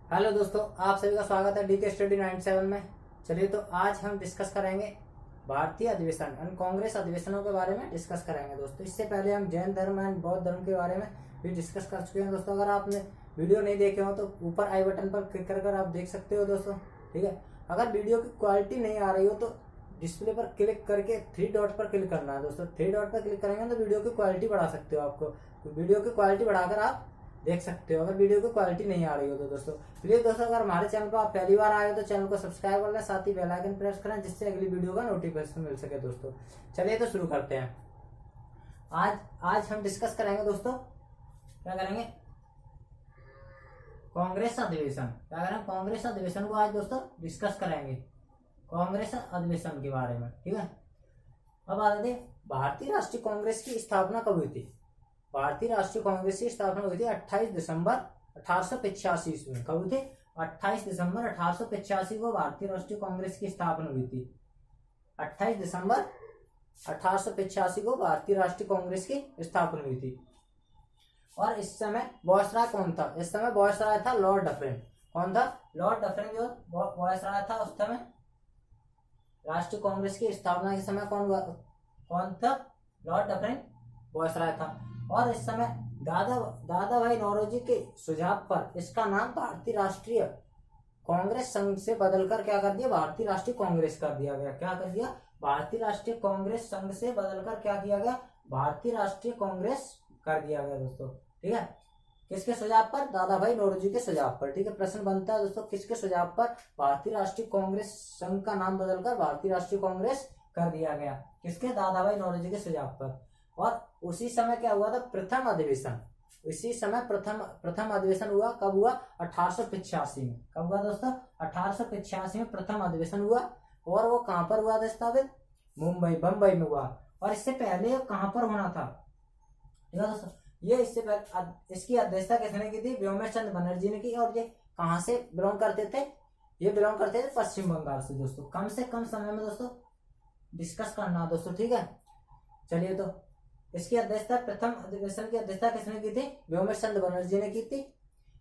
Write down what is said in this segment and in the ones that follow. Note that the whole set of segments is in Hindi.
हेलो दोस्तों, आप सभी का स्वागत है डीके स्टडी 97 में। चलिए तो आज हम डिस्कस करेंगे भारतीय अधिवेशन एंड कांग्रेस अधिवेशनों के बारे में डिस्कस करेंगे दोस्तों। इससे पहले हम जैन धर्म एंड बौद्ध धर्म के बारे में भी डिस्कस कर चुके हैं दोस्तों। अगर आपने वीडियो नहीं देखे हो तो ऊपर आई बटन पर क्लिक कर आप देख सकते हो दोस्तों। ठीक है, अगर वीडियो की क्वालिटी नहीं आ रही हो तो डिस्प्ले पर क्लिक करके थ्री डॉट पर क्लिक करना है दोस्तों। थ्री डॉट पर क्लिक करेंगे तो वीडियो की क्वालिटी बढ़ा सकते हो। आपको वीडियो की क्वालिटी बढ़ाकर आप देख सकते हो अगर वीडियो की क्वालिटी नहीं आ रही हो तो दोस्तों। प्लीज दोस्तों, अगर हमारे चैनल पर आप पहली बार आए हो तो चैनल को सब्सक्राइब कर लें, साथ ही बेल आइकन प्रेस करें जिससे अगली वीडियो का नोटिफिकेशन मिल सके दोस्तों। चलिए तो शुरू करते हैं। आज आज हम डिस्कस करेंगे दोस्तों, क्या करेंगे, कांग्रेस अधिवेशन। क्या करेंगे, कांग्रेस अधिवेशन को आज दोस्तों डिस्कस करेंगे, कांग्रेस अधिवेशन के बारे में। ठीक है, अब आते हैं भारतीय राष्ट्रीय कांग्रेस की स्थापना कब हुई थी। भारतीय राष्ट्रीय कांग्रेस की स्थापना हुई थी 28 दिसंबर 1885 ईस्वी में। कब हुई थी? 28 दिसंबर 1885 को भारतीय राष्ट्रीय कांग्रेस की स्थापना हुई थी। 28 दिसंबर 1885 को भारतीय राष्ट्रीय कांग्रेस की स्थापना हुई थी। और इस समय वायसराय कौन था? इस समय वायसराय था लॉर्ड डफरिन। कौन था? लॉर्ड डफरिन जो वायसराय था उस समय। राष्ट्रीय कांग्रेस की स्थापना के समय कौन था? लॉर्ड डफरिन वायसराय था। और इस समय दादा भाई नौरोजी के सुझाव पर इसका नाम भारतीय राष्ट्रीय कांग्रेस संघ से बदलकर क्या कर दिया? भारतीय राष्ट्रीय कांग्रेस कर दिया गया। क्या कर दिया? भारतीय राष्ट्रीय कांग्रेस संघ से बदलकर क्या किया गया? भारतीय राष्ट्रीय कांग्रेस कर दिया गया दोस्तों। ठीक है, किसके सुझाव पर? दादा भाई नौरोजी के सुझाव पर। ठीक है, प्रश्न बनता है दोस्तों, किसके सुझाव पर भारतीय राष्ट्रीय कांग्रेस संघ का नाम बदलकर भारतीय राष्ट्रीय कांग्रेस कर दिया गया? किसके? दादा भाई नौरोजी के सुझाव पर। और उसी समय क्या हुआ था? प्रथम अधिवेशन। इसी समय प्रथम अधिवेशन हुआ। कब हुआ? 1885 में। कब हुआ दोस्तों? 1885 में प्रथम अधिवेशन हुआ। और वो कहां पर हुआ था स्थापित? बंबई में हुआ। और इससे पहले कहां पर होना था? ठीक है दोस्तों, ये इससे पहले इसकी अध्यक्षता किसने की थी? व्योमेश चंद्र बनर्जी ने की। और ये कहां से बिलोंग करते थे? ये बिलोंग करते थे पश्चिम बंगाल से दोस्तों। कम से कम समय में दोस्तों डिस्कस करना दोस्तों। ठीक है, चलिए तो इसकी अध्यक्षता, प्रथम अधिवेशन की अध्यक्षता किसने की थी? व्योमेश चंद्र बनर्जी ने की थी।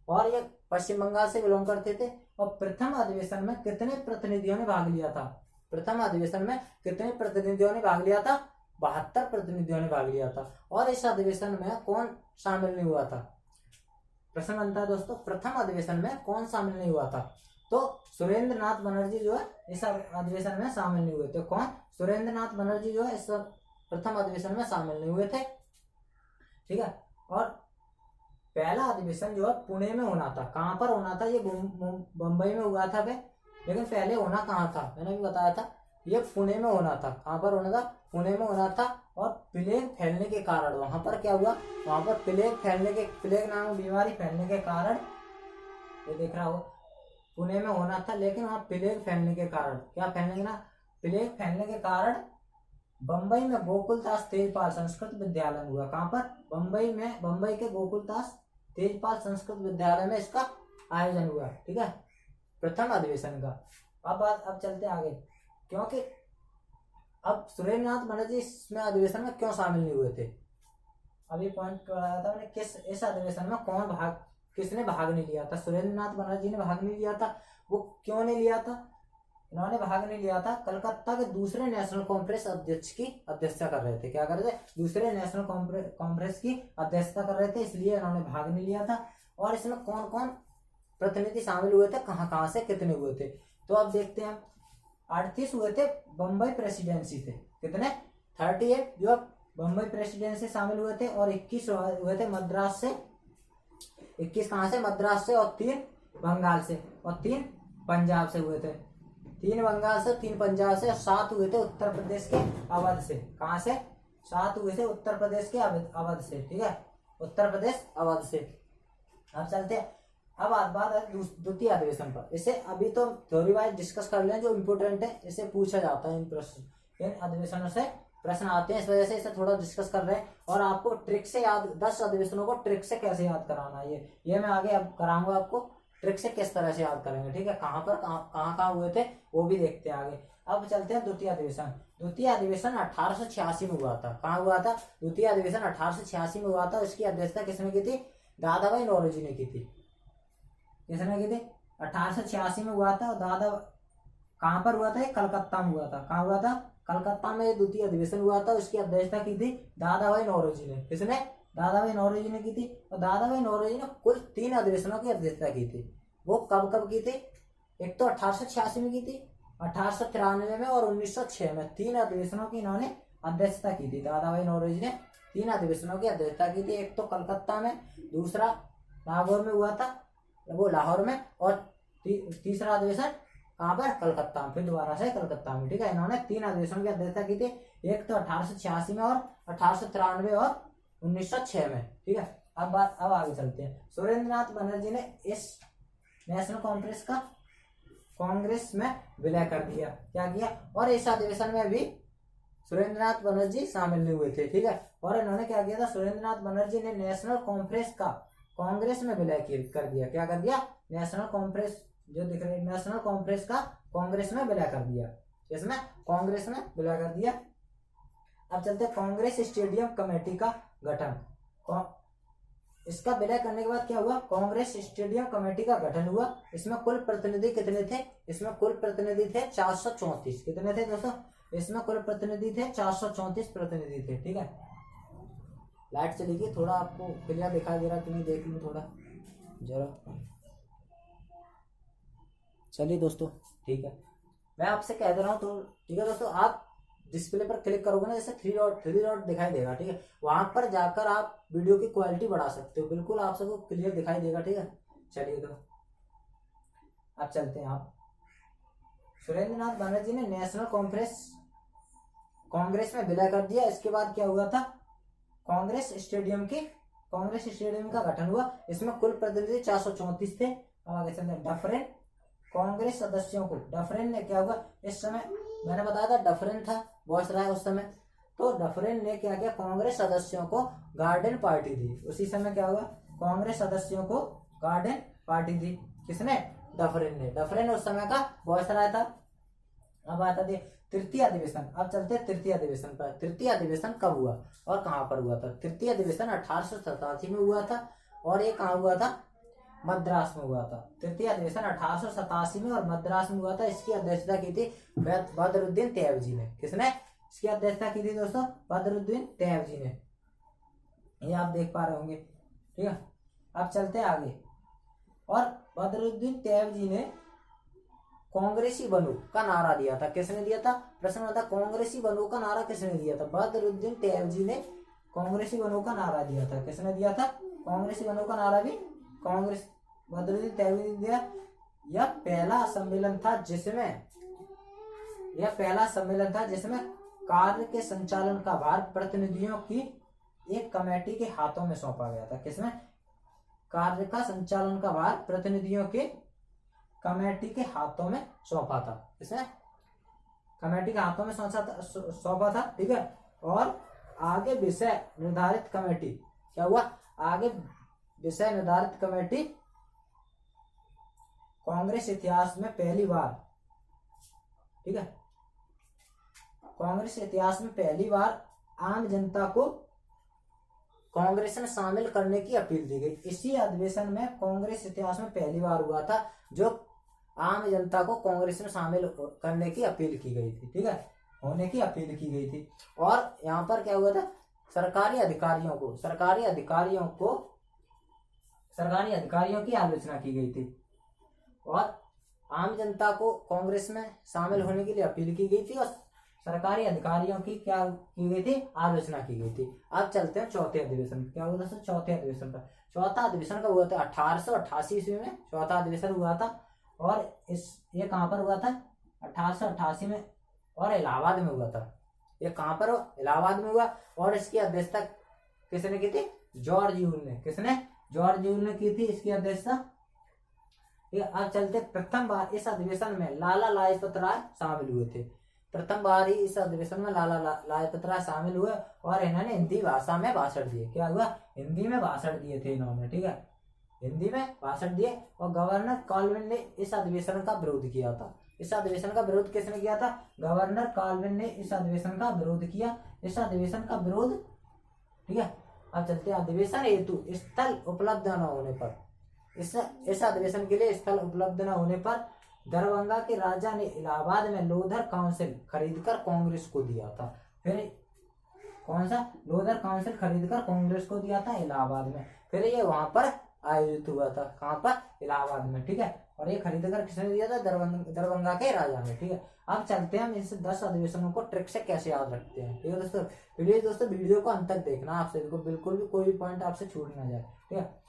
और ये पश्चिम बंगाल से बिलोंग करते थे। और प्रथम अधिवेशन में कितने प्रतिनिधियों ने भाग लिया था? प्रथम अधिवेशन में कितने प्रतिनिधियों ने भाग लिया था? 72 प्रतिनिधियों ने भाग लिया था। और इस अधिवेशन में कौन शामिल नहीं हुआ था? प्रश्न बनता है दोस्तों, प्रथम अधिवेशन में कौन शामिल नहीं हुआ था? तो सुरेंद्र नाथ बनर्जी जो है इस अधिवेशन में शामिल नहीं हुए थे। कौन? सुरेंद्र नाथ बनर्जी जो है इस प्रथम अधिवेशन में शामिल नहीं हुए थे। ठीक है, और पहला अधिवेशन जो है पुणे में होना था। कहां पर होना था? ये बंबई में हुआ था वे, लेकिन पहले होना कहां था? मैंने भी बताया था, ये पुणे में होना था। कहां पर होना था? पुणे में होना था। और प्लेग फैलने के कारण वहां पर क्या हुआ? वहां पर प्लेग नामक बीमारी फैलने के कारण, ये देख रहा हो, पुणे में होना था, लेकिन वहां प्लेग फैलने के कारण, क्या फैलने के ना, प्लेग फैलने के कारण बंबई में गोकुलदास तेजपाल संस्कृत विद्यालय हुआ। कहां पर? बंबई के गोकुलदास तेजपाल संस्कृत विद्यालय में इसका आयोजन हुआ। ठीक है, प्रथम अधिवेशन का। अब चलते आगे, क्योंकि अब सुरेंद्र नाथ बनर्जी इसमें अधिवेशन में क्यों शामिल नहीं हुए थे? अभी पॉइंट कराया था मैंने, इस अधिवेशन में किसने भाग नहीं लिया था? सुरेंद्र नाथ बनर्जी ने भाग नहीं लिया था। वो क्यों नहीं लिया था? इन्होंने भाग नहीं लिया था, कलकत्ता के दूसरे नेशनल कांफ्रेंस अध्यक्ष की अध्यक्षता कर रहे थे। क्या कर रहे थे? दूसरे नेशनल कांफ्रेंस की अध्यक्षता कर रहे थे, इसलिए इन्होंने भाग नहीं लिया था। और इसमें कौन कौन प्रतिनिधि शामिल हुए थे, कहां कहां से कितने हुए थे? तो अब देखते हैं। 38 हुए थे बंबई प्रेसिडेंसी से। कितने? 38 जो बंबई प्रेसिडेंसी शामिल हुए थे। और 21 हुए थे मद्रास से। 21 कहां से? मद्रास से। और 3 बंगाल से। और 3 पंजाब से हुए थे। 3 बंगाल से, 3 पंजाब से। और 7 हुए थे उत्तर प्रदेश के अवध से। कहां से? 7 हुए थे उत्तर प्रदेश के अवध से। ठीक है, उत्तर प्रदेश अवध से। अब चलते हैं, अब बात है द्वितीय अधिवेशन पर। इसे अभी तो थ्योरी वाइज डिस्कस कर लें, जो इम्पोर्टेंट है इसे पूछा जाता है। इन अधिवेशनों से प्रश्न आते हैं, इस वजह से इसे थोड़ा डिस्कस कर रहे हैं। और आपको ट्रिक से याद, 10 अधिवेशनों को ट्रिक से कैसे याद कराना है ये मैं आगे अब कराऊंगा आपको। ट्रिक से किस तरह से याद करेंगे। ठीक है, कहाँ हुए थे वो भी देखते हैं आगे। अब चलते हैं द्वितीय अधिवेशन। द्वितीय अधिवेशन 1886 में हुआ था। कहाँ हुआ था? द्वितीय अधिवेशन 1886 में हुआ था। इसकी अध्यक्षता किसने की थी? दादा भाई नौरोजी ने की थी। किसने की थी? 1886 में हुआ था। और दादा कहाँ पर हुआ था? ये कलकत्ता में हुआ था। कहाँ हुआ था? कलकत्ता में ये द्वितीय अधिवेशन हुआ था। उसकी अध्यक्षता की थी दादा भाई नौरोजी ने। किसने? दादा भाई नौरोजी ने की थी। और दादा भाई नौरोजी ने कुल 3 अधिवेशनों की अध्यक्षता की थी। वो कब कब की थी? एक तो 1886 में की थी, 1893 में और 1906 में। 3 अधिवेशनों की इन्होंने अध्यक्षता की थी। दादा भाई नौरोजी ने 3 अधिवेशनों की अध्यक्षता की थी। एक तो कलकत्ता में, दूसरा नागौर में हुआ था, वो लाहौर में, और तीसरा अधिवेशन कहाँ पर? कलकत्ता में। फिर दोबारा से कलकत्ता में। ठीक है, इन्होंने 3 अधिवेशनों की अध्यक्षता की थी। एक तो 1886 में और 1893 और 1906 में। ठीक है, अब आगे चलते हैं। सुरेंद्रनाथ बनर्जी ने इस नेशनल कांग्रेस में विलय कर दिया। क्या किया? और इस अधिवेशन में भी सुरेंद्रनाथ बनर्जी शामिल नहीं हुए थे। ठीक है, और इन्होंने क्या किया था? सुरेंद्रनाथ बनर्जी ने नेशनल कॉन्फ्रेंस का कांग्रेस में विलय कर दिया। क्या कर दिया? नेशनल कॉन्फ्रेंस जो दिख रही है, नेशनल कॉन्फ्रेंस का कांग्रेस में विलय कर दिया। इसमें कांग्रेस में विलय कर दिया। अब चलते कांग्रेस स्टेडियम कमेटी का गठन। इसका विलय करने के बाद क्या हुआ? कांग्रेस स्टेडियम कमेटी का गठन हुआ। इसमें कुल प्रतिनिधि कितने थे? इसमें कुल प्रतिनिधि थे 434। कितने थे दोस्तों? इसमें कुल प्रतिनिधि थे 434 प्रतिनिधि थे। ठीक है, लाइट चली गई, थोड़ा आपको क्लियर दिखाई दे रहा कि नहीं? देख लूं थोड़ा जरा। चलिए दोस्तों, ठीक है, मैं आपसे कह दे रहा हूँ तो ठीक है दोस्तों, आप डिस्प्ले पर क्लिक करोगे ना, जैसे थ्री डॉट दिखाई देगा। ठीक है, वहां पर जाकर आप वीडियो की क्वालिटी बढ़ा सकते हो। बिल्कुल आप सबको क्लियर दिखाई देगा। ठीक है, चलिए तो अब चलते हैं। आप सुरेंद्रनाथ बनर्जी ने नेशनल कांग्रेस में विलय कर दिया। इसके बाद क्या हुआ था? कांग्रेस स्टेडियम का गठन हुआ। इसमें कुल प्रतिनिधि 434 थे। अब आगे चलते हैं। डफरेन कांग्रेस सदस्यों को, डफरेन ने क्या हुआ? इस समय मैंने बताया था डफरेन था बॉस रहा है उस समय। तो डफरेन ने क्या किया? कांग्रेस सदस्यों को गार्डन पार्टी दी। उसी समय क्या हुआ? कांग्रेस सदस्यों को गार्डन पार्टी दी। किसने? डफरेन ने। डफरेन उस समय का बॉस रहा था। अब आता थे तृतीय अधिवेशन। अब चलते तृतीय अधिवेशन पर। तृतीय अधिवेशन कब हुआ और कहां पर हुआ था? तृतीय अधिवेशन 1887 में हुआ था। और ये कहाँ हुआ था? मद्रास में हुआ था। तृतीय अधिवेशन 1887 में और मद्रास में हुआ था। इसकी अध्यक्षता की थी बदरुद्दीन तैयब ने। किसने इसकी अध्यक्षता की थी दोस्तों? बदरुद्दीन तैयब ने। ये आप देख पा रहे होंगे। ठीक है, अब चलते हैं आगे। और बदरुद्दीन तैयब ने कांग्रेसी बनो का नारा दिया था। किसने दिया था? प्रश्न था, कांग्रेसी बनो का नारा किसने दिया था? बदरुद्दीन तैयब ने कांग्रेसी बनो का नारा दिया था। किसने दिया था? कांग्रेसी बनो का नारा भी कांग्रेस बदरुद्दीन तैयब ने दिया। यह पहला सम्मेलन था जिसमें कार्य के संचालन का भार प्रतिनिधियों की एक कमेटी के हाथों में सौंपा गया था। किसमें? कार्य का संचालन का भार प्रतिनिधियों के कमेटी के हाथों में सौंपा था। इसमें कमेटी के हाथों में सौंपा था। ठीक है, और आगे विषय निर्धारित कमेटी क्या हुआ? आगे विषय निर्धारित कमेटी कांग्रेस इतिहास में पहली बार, ठीक है, कांग्रेस इतिहास में पहली बार आम जनता को कांग्रेस में शामिल करने की अपील दी गई। इसी अधिवेशन में कांग्रेस इतिहास में पहली बार हुआ था जो आम जनता को कांग्रेस में शामिल करने की अपील की गई थी। ठीक है, होने की अपील की गई थी। और यहाँ पर क्या हुआ था? सरकारी अधिकारियों की आलोचना की गई थी और आम जनता को कांग्रेस में शामिल होने के लिए अपील की गई थी और सरकारी अधिकारियों की क्या की गई थी? आलोचना की गई थी। अब चलते हैं चौथे अधिवेशन। क्या हुआ था? चौथे अधिवेशन पर। चौथा अधिवेशन कब हुआ था? 1888 ईस्वी में चौथा अधिवेशन हुआ था। और ये कहां पर हुआ था? 1888 में और इलाहाबाद में हुआ था। ये कहां पर? इलाहाबाद में हुआ। और इसकी अध्यक्षता किसने की थी? जॉर्ज यूल ने। किसने? जॉर्ज यूल ने की थी इसकी अध्यक्षता। अब चलते प्रथम बार इस अधिवेशन में लाला लाजपत राय शामिल हुए थे। प्रथम बार ही इस अधिवेशन में लाला लाजपत राय शामिल हुए और इन्होंने हिंदी भाषा में भाषण दिए। क्या हुआ? हिंदी में भाषण दिए थे इन्होंने। ठीक है, हिंदी में भाषण दिए। और गवर्नर कॉलवेल ने इस अधिवेशन का विरोध किया था। इस अधिवेशन का विरोध किसने किया था? गवर्नर कॉलवेल ने इस अधिवेशन का विरोध किया। इस अधिवेशन का विरोध, ठीक है। अब चलते हैं अधिवेशन हेतु स्थल उपलब्ध न होने पर। इस अधिवेशन के लिए स्थल उपलब्ध न होने पर दरभंगा के राजा ने इलाहाबाद में लोधर काउंसिल खरीदकर कांग्रेस को दिया था। फिर कौन सा लोधर काउंसिल खरीदकर कांग्रेस को दिया था इलाहाबाद में। फिर ये वहां पर आयोजित हुआ था, कहाँ पर, इलाहाबाद में, ठीक है। और ये खरीदकर किसने दिया था, दरभंगा के राजा ने, ठीक है। अब चलते हैं हम इस 10 अधिवेशनों को ट्रिक से कैसे याद रखते हैं, ठीक है दोस्तों। दोस्तों वीडियो को अंत तक देखना, आपसे बिल्कुल भी कोई भी पॉइंट आपसे छूट ना जाए, ठीक है।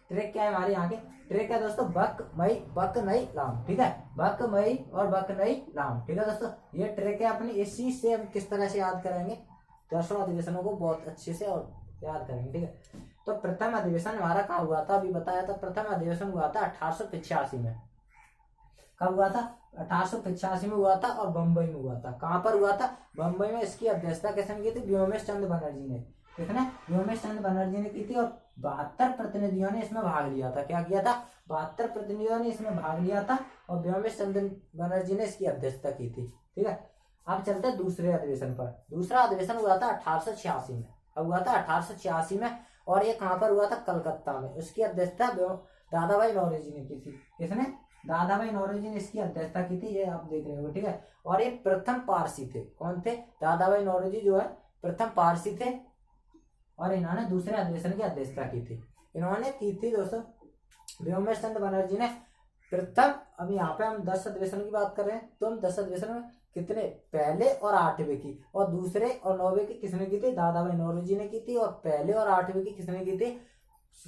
ट्रिक क्या है हमारे यहाँ के, ट्रिक है दोस्तों बक नई लाम, ठीक है। बक मई और बक नई लाम, ठीक है दोस्तों। ये ट्रिक है अपनी, इसी से हम किस तरह से याद करेंगे 10 अधिवेशनों को बहुत अच्छे से और याद करेंगे, ठीक है। तो प्रथम अधिवेशन हमारा कहाँ हुआ था, अभी बताया था। प्रथम अधिवेशन हुआ था 1885 में। कब हुआ था, 1885 में हुआ था और बम्बई में हुआ था। कहाँ पर हुआ था, बम्बई में। इसकी अध्यक्षता किसने की थी, व्योमेश चंद्र बनर्जी ने। किसने, व्योमेश चंद्र बनर्जी ने की थी। और 72 प्रतिनिधियों ने इसमें भाग लिया था। क्या किया था, 72 प्रतिनिधियों ने इसमें भाग लिया था और व्योमेश चंद्र बनर्जी ने इसकी अध्यक्षता की थी, ठीक है। अब चलते हैं दूसरे अधिवेशन पर। दूसरा अधिवेशन हुआ था 1886 में। अब हुआ था 1886 में, और ये कहाँ पर हुआ था, कलकत्ता में। उसकी अध्यक्षता दादा भाई नौरोजी ने की थी। किसने, दादा भाई नौरोजी ने इसकी अध्यक्षता की थी, ये आप देख रहे हो, ठीक है। और ये प्रथम पारसी थे। कौन थे, दादा भाई नौरोजी जो है प्रथम पारसी थे, और इन्होंने दूसरे अधिवेशन की अध्यक्षता की थी। इन्होंने की थी दोस्तों, व्योमेश चंद्र बनर्जी ने प्रथम। अब यहाँ पे हम 10 अधिवेशन की बात कर रहे हैं, तो हम 10 अधिवेशन में कितने, पहले और 8वें की, और दूसरे और 9वें की किसने की थी, दादा भाई नौरोजी ने की थी। और पहले और 8वें की किसने की थी,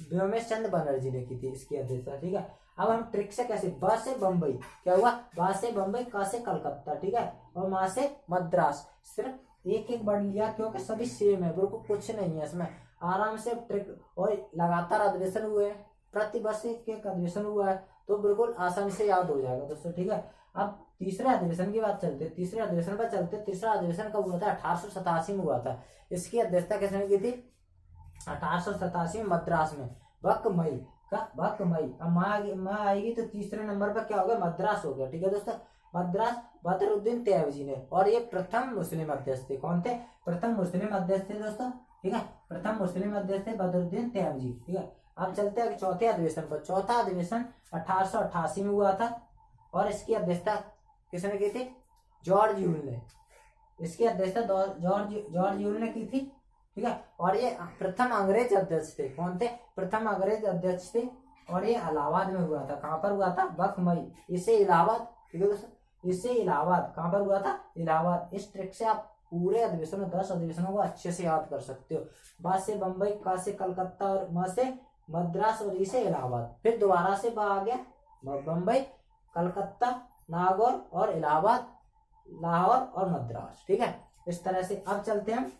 व्योमेश चंद्र बनर्जी ने की थी इसकी अध्यक्षता, ठीक है। अब हम ट्रिक से कैसे, ब से बम्बई, क्या हुआ, बा से बम्बई, का से कलकत्ता, ठीक है, और माँ से मद्रास। सिर्फ एक एक वर्ड लिया, क्योंकि सभी सेम है, बिल्कुल कुछ नहीं है इसमें। आराम से ट्रिक, और लगातार अधिवेशन हुए, प्रति वर्ष एक अधिवेशन हुआ है, तो बिल्कुल आसानी से याद हो जाएगा दोस्तों, ठीक है। अब तीसरे अधिवेशन की बात चलते, तीसरे अधिवेशन पर चलते। तीसरा अधिवेशन कब हुआ था, 1887 में हुआ था। इसकी अध्यक्षता किसने की थी, 1887 में मद्रास में। बक मई का, बक मई। अब माँ आएगी तो तीसरे नंबर पर क्या हो गया, मद्रास हो गया, ठीक है दोस्तों। मद्रास बदरुद्दीन तैयबजी ने, और ये प्रथम मुस्लिम अध्यक्ष थे। कौन थे, प्रथम मुस्लिम अध्यक्ष थे दोस्तों, ठीक है। प्रथम मुस्लिम अध्यक्ष थे बदरुद्दीन तैयबजी, ठीक है। अब चलते हैं चौथे अधिवेशन पर। चौथा अधिवेशन 1888 में हुआ था, और इसकी अध्यक्षता किसने की थी, जॉर्ज यूल ने। इसकी अध्यक्षता जॉर्ज यूल ने की थी, ठीक है। और ये प्रथम अंग्रेज अध्यक्ष थे। कौन थे, प्रथम अंग्रेज अध्यक्ष थे, और ये इलाहाबाद में हुआ था। कहाँ पर हुआ था, बक मई। इससे इलाहाबाद, ठीक है दोस्तों, इससे इलाहाबाद कहाँ पर हुआ था, इलाहाबाद। इस ट्रिक से आप पूरे अधिवेशनों 10 अधिवेशनों को अच्छे से याद कर सकते हो। बा से बम्बई, का से कलकत्ता, और म से मद्रास, और इसे इलाहाबाद। फिर दोबारा से बा आ गया, बम्बई, कलकत्ता, नागौर और इलाहाबाद, लाहौर और मद्रास, ठीक है। इस तरह से अब चलते हैं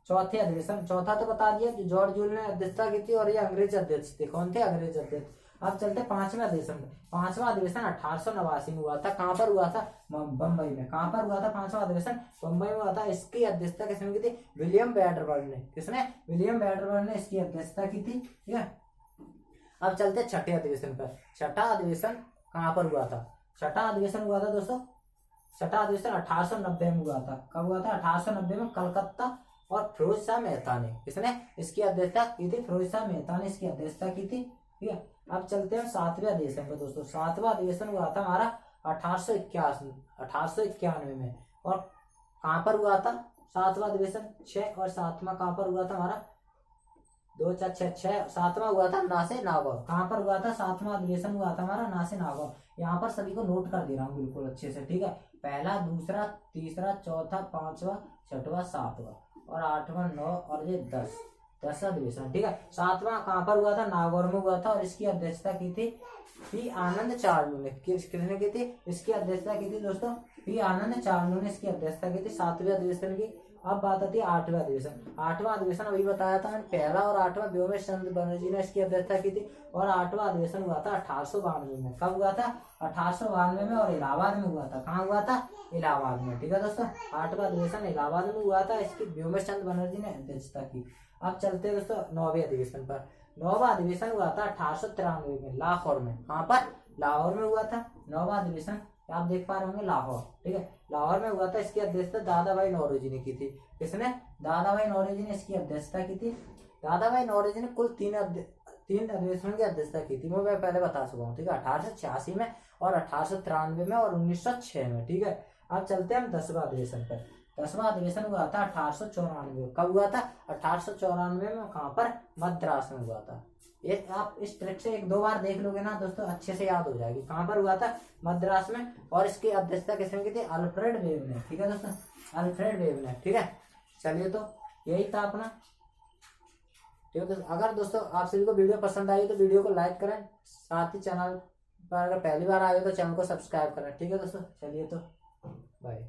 चौथे अधिवेशन। चौथा तो बता दिया कि जॉर्ज यूल ने अध्यक्षता की थी, और ये अंग्रेज अध्यक्ष थे। कौन थे, अंग्रेज अध्यक्ष। अब चलते 5वें अधिवेशन में। 5वां अधिवेशन 1889 में हुआ था। कहाँ पर हुआ था, बम्बई में। कहाँ पर हुआ था 5वां अधिवेशन, बम्बई में हुआ था। इसकी अध्यक्षता किसने की थी, विलियम बैडरबर्न ने। किसने, विलियम बैडरबर्न ने इसकी अध्यक्षता की थी, ठीक है। अब चलते छठे अधिवेशन पर। छठा अधिवेशन कहाँ पर हुआ था, छठा अधिवेशन हुआ था दोस्तों, छठा अधिवेशन 1890 में हुआ था। कब हुआ था, 1890 में। कलकत्ता, और फिरोज शाह मेहता ने, किसने इसकी अध्यक्षता की थी, फिरोज शाह मेहता ने इसकी अध्यक्षता की थी, ठीक है। अब चलते हैं 7वें अधिवेशन पर दोस्तों। 7वां अधिवेशन हुआ था हमारा 1891 में। और कहाँ पर हुआ था 7वां अधिवेशन, 6 और 7वां कहाँ पर हुआ था हमारा, 2 4 6 6। 7वां हुआ था नासे नागौर। कहाँ पर हुआ था, 7वां अधिवेशन हुआ था हमारा नासे नागौर। यहाँ पर सभी को नोट कर दे रहा हूँ बिल्कुल अच्छे से, ठीक है। पहला, दूसरा, तीसरा, चौथा, 5वां, 6वां, 7वां, और 8वां, 9, और ये 10 अधिवेशन, ठीक है। 7वां कहाँ पर हुआ था, नागौर में हुआ था, और इसकी अध्यक्षता की थी पी आनंद चार्लू ने। किसने की थी, इसकी अध्यक्षता की थी दोस्तों, पी आनंद चार्लू ने इसकी अध्यक्षता की थी 7वें अधिवेशन की। अब बात आती है 8वां अधिवेशन। 8वां अधिवेशन अभी बताया था मैंने, पहला और 8वां व्योमेश चंद्र बनर्जी ने इसकी अध्यक्षता की थी, और 8वां अधिवेशन हुआ था 1892 में। कब हुआ था, 1892 में, और इलाहाबाद में हुआ था। कहाँ हुआ था, इलाहाबाद में, ठीक है दोस्तों। 8वां अधिवेशन इलाहाबाद में हुआ था, इसकी व्योमेश चंद्र बनर्जी ने अध्यक्षता की। अब चलते हैं दोस्तों 9वें अधिवेशन पर। 9वां अधिवेशन हुआ था 1893 में, लाहौर में। कहाँ पर, लाहौर में हुआ था 9वां अधिवेशन। आप देख पा रहे होंगे लाहौर, ठीक है, लाहौर में हुआ था। इसकी अध्यक्षता दादा भाई नौरोजी ने की थी। किसने, दादा भाई नौरोजी ने इसकी अध्यक्षता की थी। दादा भाई नौरोजी ने कुल 3 अधिवेशन की अध्यक्षता की थी, वो मैं पहले बता चुका हूँ, ठीक है, 1886 में और 1893 में और 1906 में, ठीक है। अब चलते हैं हम 10वां अधिवेशन पर। 10वां अधिवेशन हुआ था 1894। कब हुआ था? 1894 में। कहाँ पर? मद्रास में हुआ था। ये आप इस ट्रिक से 1-2 बार देख लोगे ना दोस्तों, अच्छे से याद हो जाएगी। कहाँ पर हुआ था? मद्रास में। और इसकी अध्यक्षता किसने की थी? अल्फ्रेड वेब ने, ठीक है दोस्तों, अल्फ्रेड वेब ने, ठीक है। चलिए तो यही था अपना, ठीक है। अगर दोस्तों आप सभी को वीडियो पसंद आई तो वीडियो को लाइक करें, साथ ही चैनल पर अगर पहली बार आए हो तो चैनल को सब्सक्राइब करें, ठीक है दोस्तों। चलिए तो बाय।